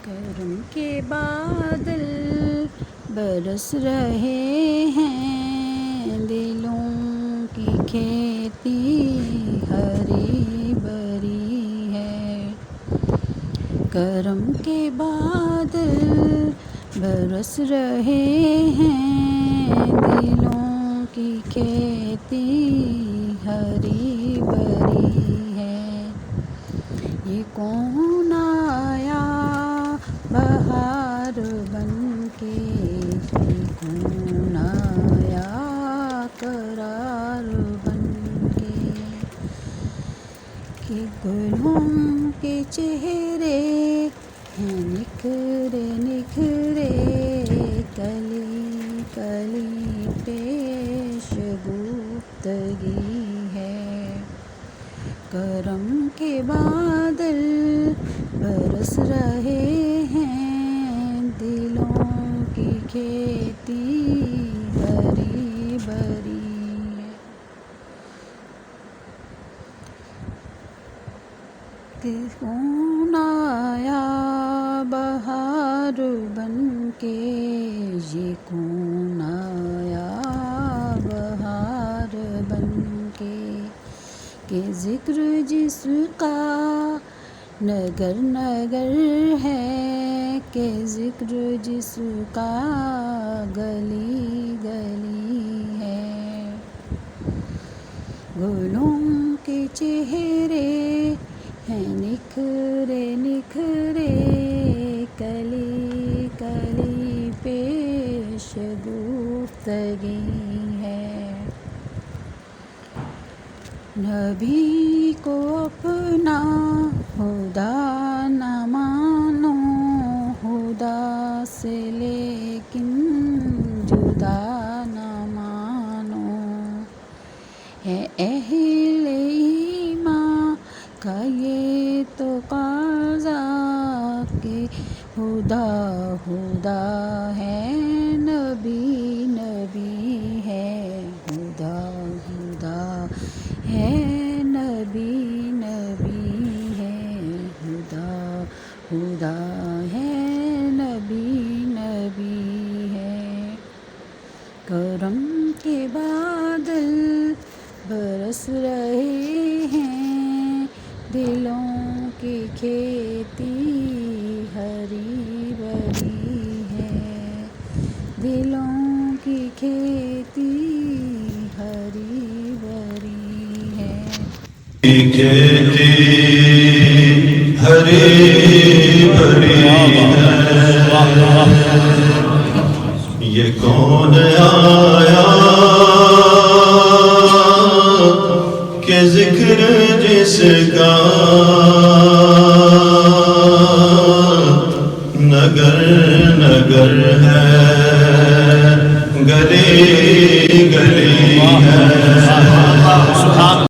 کرم کے بادل برس رہے ہیں، دلوں کی کھیتی ہری بھری ہے۔ کرم کے بادل برس رہے ہیں، دلوں کی کھیتی ہری بھری ہے۔ یہ کون آیا بہار بن کے، یہ کون آیا قرار بن کے، کہ گلوں کے چہرے ہیں نکھرے نکھرے، کلی کلی پیش گفتگی ہے۔ کرم کے بادل برس رہے ہیں، دلوں کی کھیتی ہری بھری ہے۔ کون آیا بہار بن کے، یہ کون آیا بہار بن کے، کہ ذکر جس کا نگر نگر ہے، کہ ذکر جس کا گلی گلی ہے۔ گلوں کے چہرے ہیں نکھرے نکھرے، کلی کلی پیش گفتگی ہے۔ نبی کو اپنا خدا نہ مانو، خدا سے لیکن جدا نہ مانو، ہے اہل ایمان کا یہ تقاضا، کہ خدا خدا ہے، نبی نبی ہے، خدا خدا ہے، نبی نبی ہے، خدا خدا ہے، نبی نبی ہے۔ کرم کے بادل برس رہے ہیں، دلوں کی کھیتی ہری بھری ہے، دلوں کی کھیتی ہری بھری ہے۔ کھیتی ہری بھری ہے، یہ کون آیا کہ ذکر جس کا نگر نگر ہے، گلی گلی ہے۔